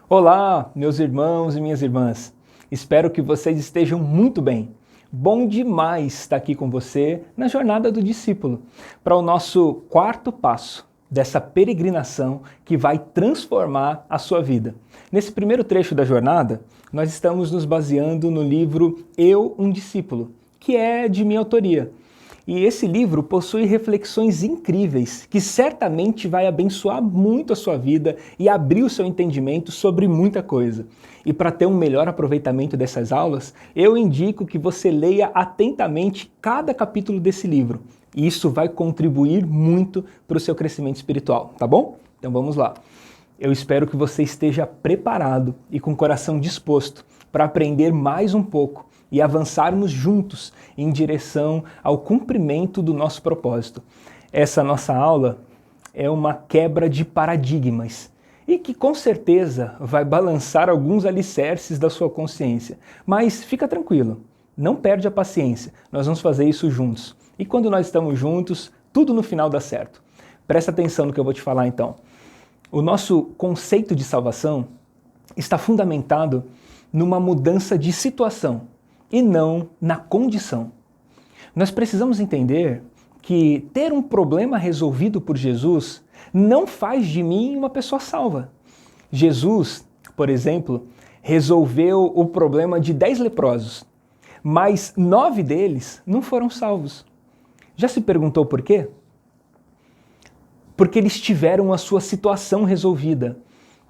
Olá, meus irmãos e minhas irmãs. Espero que vocês estejam muito bem. Bom demais estar aqui com você na jornada do discípulo, para o nosso quarto passo dessa peregrinação que vai transformar a sua vida. Nesse primeiro trecho da jornada, nós estamos nos baseando no livro Eu, um Discípulo, que é de minha autoria. E esse livro possui reflexões incríveis que certamente vai abençoar muito a sua vida e abrir o seu entendimento sobre muita coisa. E para ter um melhor aproveitamento dessas aulas, eu indico que você leia atentamente cada capítulo desse livro. E isso vai contribuir muito para o seu crescimento espiritual, tá bom? Então vamos lá. Eu espero que você esteja preparado e com o coração disposto para aprender mais um pouco e avançarmos juntos em direção ao cumprimento do nosso propósito. Essa nossa aula é uma quebra de paradigmas e que com certeza vai balançar alguns alicerces da sua consciência. Mas fica tranquilo, não perde a paciência, nós vamos fazer isso juntos. E quando nós estamos juntos, tudo no final dá certo. Presta atenção no que eu vou te falar então. O nosso conceito de salvação está fundamentado numa mudança de situação e não na condição. Nós precisamos entender que ter um problema resolvido por Jesus não faz de mim uma pessoa salva. Jesus, por exemplo, resolveu o problema de 10 leprosos, mas 9 deles não foram salvos. Já se perguntou por quê? Porque eles tiveram a sua situação resolvida,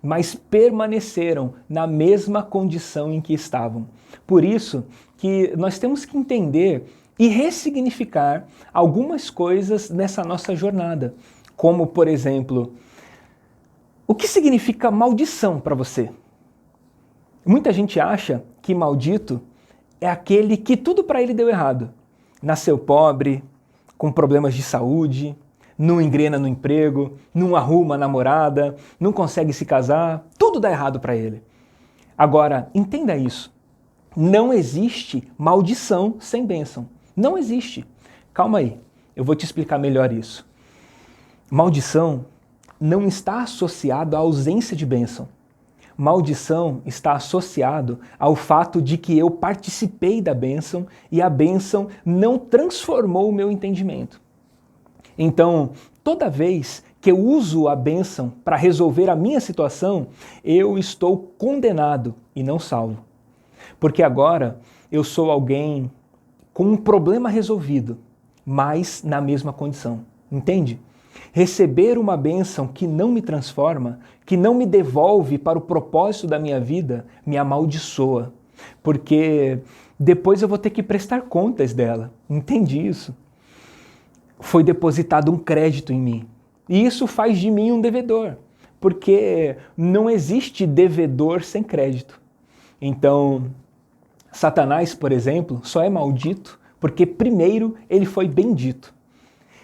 mas permaneceram na mesma condição em que estavam. Por isso que nós temos que entender e ressignificar algumas coisas nessa nossa jornada, como, por exemplo, o que significa maldição para você? Muita gente acha que maldito é aquele que tudo para ele deu errado. Nasceu pobre, com problemas de saúde, não engrena no emprego, não arruma a namorada, não consegue se casar, tudo dá errado para ele. Agora, entenda isso. Não existe maldição sem bênção. Não existe. Calma aí, eu vou te explicar melhor isso. Maldição não está associado à ausência de bênção. Maldição está associado ao fato de que eu participei da bênção e a bênção não transformou o meu entendimento. Então, toda vez que eu uso a bênção para resolver a minha situação, eu estou condenado e não salvo. Porque agora eu sou alguém com um problema resolvido, mas na mesma condição. Entende? Receber uma bênção que não me transforma, que não me devolve para o propósito da minha vida, me amaldiçoa. Porque depois eu vou ter que prestar contas dela. Entende isso? Foi depositado um crédito em mim. E isso faz de mim um devedor, porque não existe devedor sem crédito. Então, Satanás, por exemplo, só é maldito porque primeiro ele foi bendito.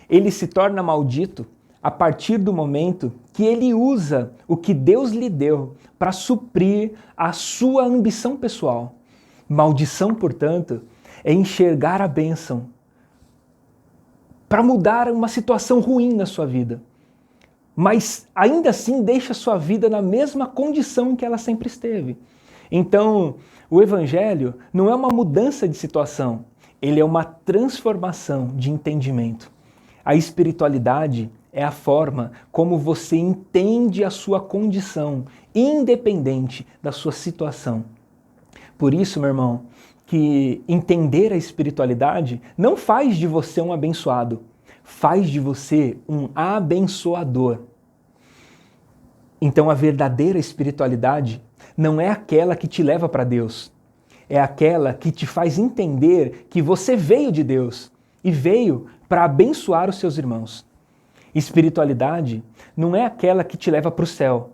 Ele se torna maldito a partir do momento que ele usa o que Deus lhe deu para suprir a sua ambição pessoal. Maldição, portanto, é enxergar a bênção para mudar uma situação ruim na sua vida. Mas ainda assim deixa a sua vida na mesma condição em que ela sempre esteve. Então, o Evangelho não é uma mudança de situação, ele é uma transformação de entendimento. A espiritualidade é a forma como você entende a sua condição, independente da sua situação. Por isso, meu irmão, que entender a espiritualidade não faz de você um abençoado, faz de você um abençoador. Então a verdadeira espiritualidade não é aquela que te leva para Deus, é aquela que te faz entender que você veio de Deus e veio para abençoar os seus irmãos. Espiritualidade não é aquela que te leva para o céu,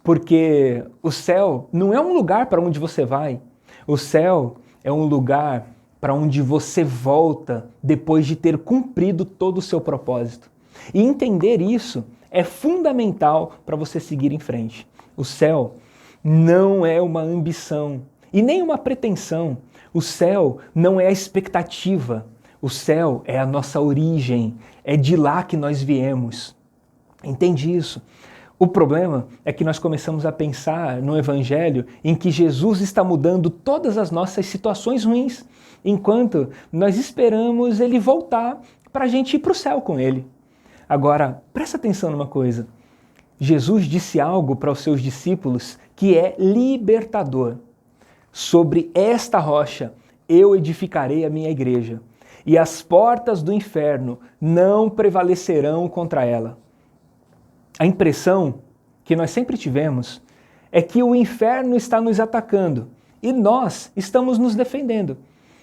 porque o céu não é um lugar para onde você vai, o céu é um lugar para onde você volta depois de ter cumprido todo o seu propósito. E entender isso é fundamental para você seguir em frente. O céu não é uma ambição e nem uma pretensão. O céu não é a expectativa. O céu é a nossa origem. É de lá que nós viemos. Entende isso? O problema é que nós começamos a pensar no Evangelho em que Jesus está mudando todas as nossas situações ruins, enquanto nós esperamos ele voltar para a gente ir para o céu com ele. Agora, presta atenção numa coisa. Jesus disse algo para os seus discípulos que é libertador. Sobre esta rocha eu edificarei a minha igreja, e as portas do inferno não prevalecerão contra ela. A impressão que nós sempre tivemos é que o inferno está nos atacando e nós estamos nos defendendo.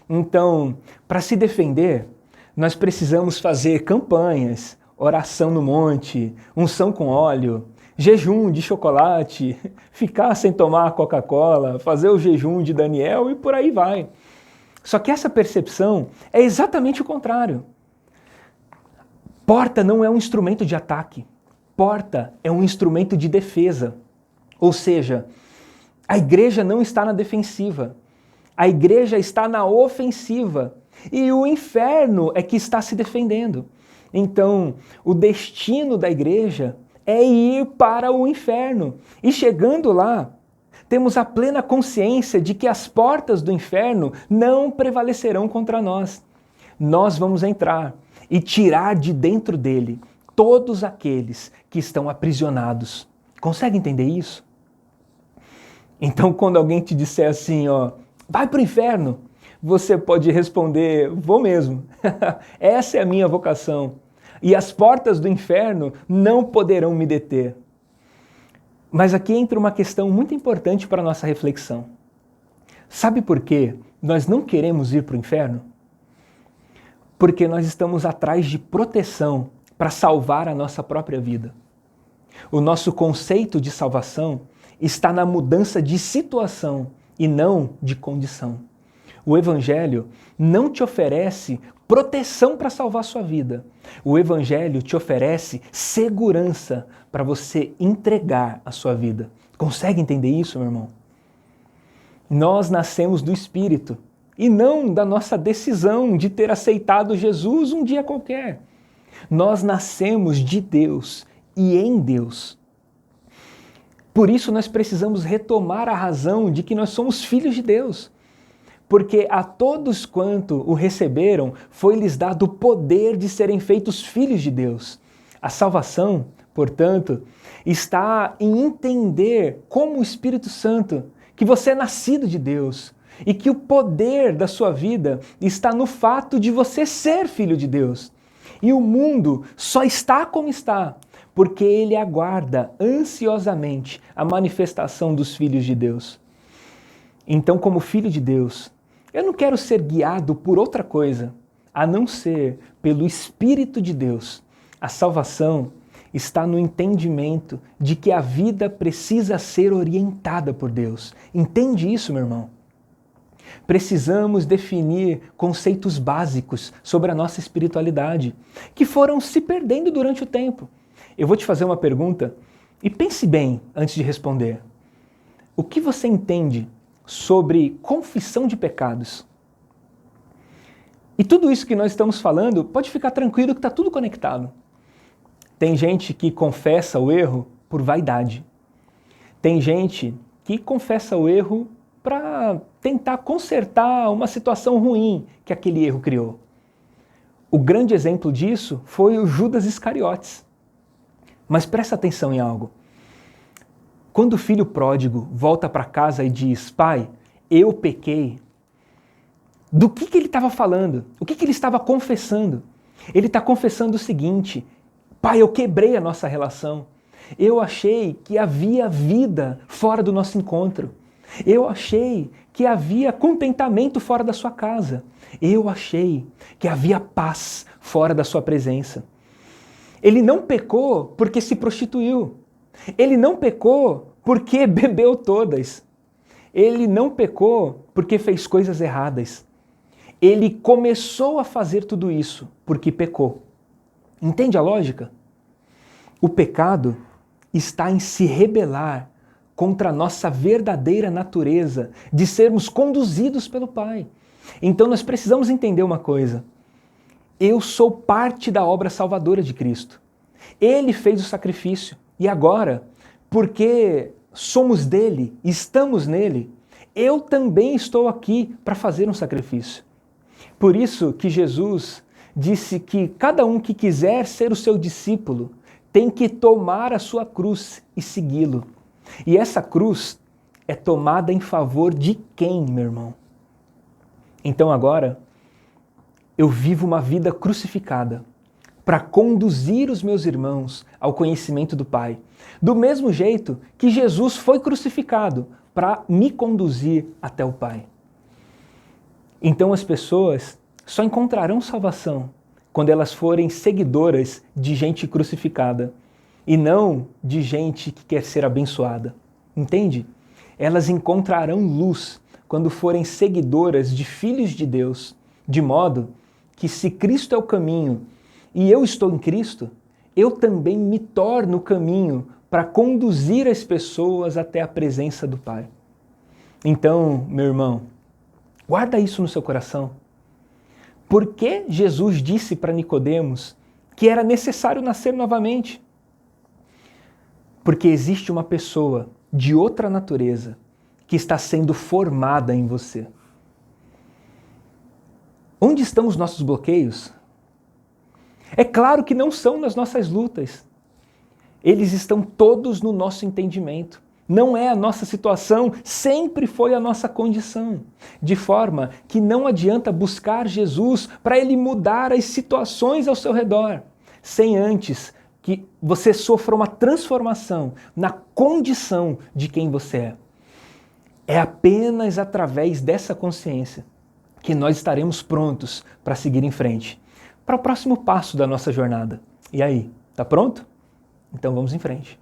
Então, para se defender, nós precisamos fazer campanhas, oração no monte, unção com óleo, jejum de chocolate, ficar sem tomar Coca-Cola, fazer o jejum de Daniel e por aí vai. Só que essa percepção é exatamente o contrário. Porta não é um instrumento de ataque. Porta é um instrumento de defesa. Ou seja, a igreja não está na defensiva. A igreja está na ofensiva. E o inferno é que está se defendendo. Então, o destino da igreja é ir para o inferno. E chegando lá, temos a plena consciência de que as portas do inferno não prevalecerão contra nós. Nós vamos entrar e tirar de dentro dele todos aqueles que estão aprisionados. Consegue entender isso? Então, quando alguém te disser assim, vai para o inferno, você pode responder, vou mesmo. Essa é a minha vocação. E as portas do inferno não poderão me deter. Mas aqui entra uma questão muito importante para a nossa reflexão. Sabe por que nós não queremos ir para o inferno? Porque nós estamos atrás de proteção para salvar a nossa própria vida. O nosso conceito de salvação está na mudança de situação e não de condição. O Evangelho não te oferece proteção para salvar sua vida. O Evangelho te oferece segurança para você entregar a sua vida. Consegue entender isso, meu irmão? Nós nascemos do Espírito e não da nossa decisão de ter aceitado Jesus um dia qualquer. Nós nascemos de Deus e em Deus. Por isso nós precisamos retomar a razão de que nós somos filhos de Deus. Porque a todos quanto o receberam, foi-lhes dado o poder de serem feitos filhos de Deus. A salvação, portanto, está em entender como o Espírito Santo, que você é nascido de Deus e que o poder da sua vida está no fato de você ser filho de Deus. E o mundo só está como está, porque ele aguarda ansiosamente a manifestação dos filhos de Deus. Então, como filho de Deus, eu não quero ser guiado por outra coisa, a não ser pelo Espírito de Deus. A salvação está no entendimento de que a vida precisa ser orientada por Deus. Entende isso, meu irmão? Precisamos definir conceitos básicos sobre a nossa espiritualidade, que foram se perdendo durante o tempo. Eu vou te fazer uma pergunta e pense bem antes de responder. O que você entende sobre confissão de pecados? E tudo isso que nós estamos falando, pode ficar tranquilo que está tudo conectado. Tem gente que confessa o erro por vaidade. Tem gente que confessa o erro para tentar consertar uma situação ruim que aquele erro criou. O grande exemplo disso foi o Judas Iscariotes. Mas presta atenção em algo. Quando o filho pródigo volta para casa e diz, pai, eu pequei, do que ele estava falando? O que ele estava confessando? Ele está confessando o seguinte, pai, eu quebrei a nossa relação. Eu achei que havia vida fora do nosso encontro. Eu achei que havia contentamento fora da sua casa. Eu achei que havia paz fora da sua presença. Ele não pecou porque se prostituiu. Ele não pecou porque bebeu todas. Ele não pecou porque fez coisas erradas. Ele começou a fazer tudo isso porque pecou. Entende a lógica? O pecado está em se rebelar contra a nossa verdadeira natureza de sermos conduzidos pelo Pai. Então nós precisamos entender uma coisa. Eu sou parte da obra salvadora de Cristo. Ele fez o sacrifício. E agora, porque somos dele, estamos nele, eu também estou aqui para fazer um sacrifício. Por isso que Jesus disse que cada um que quiser ser o seu discípulo tem que tomar a sua cruz e segui-lo. E essa cruz é tomada em favor de quem, meu irmão? Então agora, eu vivo uma vida crucificada para conduzir os meus irmãos ao conhecimento do Pai. Do mesmo jeito que Jesus foi crucificado para me conduzir até o Pai. Então as pessoas só encontrarão salvação quando elas forem seguidoras de gente crucificada e não de gente que quer ser abençoada. Entende? Elas encontrarão luz quando forem seguidoras de filhos de Deus, de modo que se Cristo é o caminho e eu estou em Cristo, eu também me torno o caminho para conduzir as pessoas até a presença do Pai. Então, meu irmão, guarda isso no seu coração. Por que Jesus disse para Nicodemos que era necessário nascer novamente? Porque existe uma pessoa de outra natureza que está sendo formada em você. Onde estão os nossos bloqueios? É claro que não são nas nossas lutas. Eles estão todos no nosso entendimento. Não é a nossa situação, sempre foi a nossa condição. De forma que não adianta buscar Jesus para Ele mudar as situações ao seu redor, sem antes que você sofra uma transformação na condição de quem você é. É apenas através dessa consciência que nós estaremos prontos para seguir em frente, para o próximo passo da nossa jornada. E aí, tá pronto? Então vamos em frente.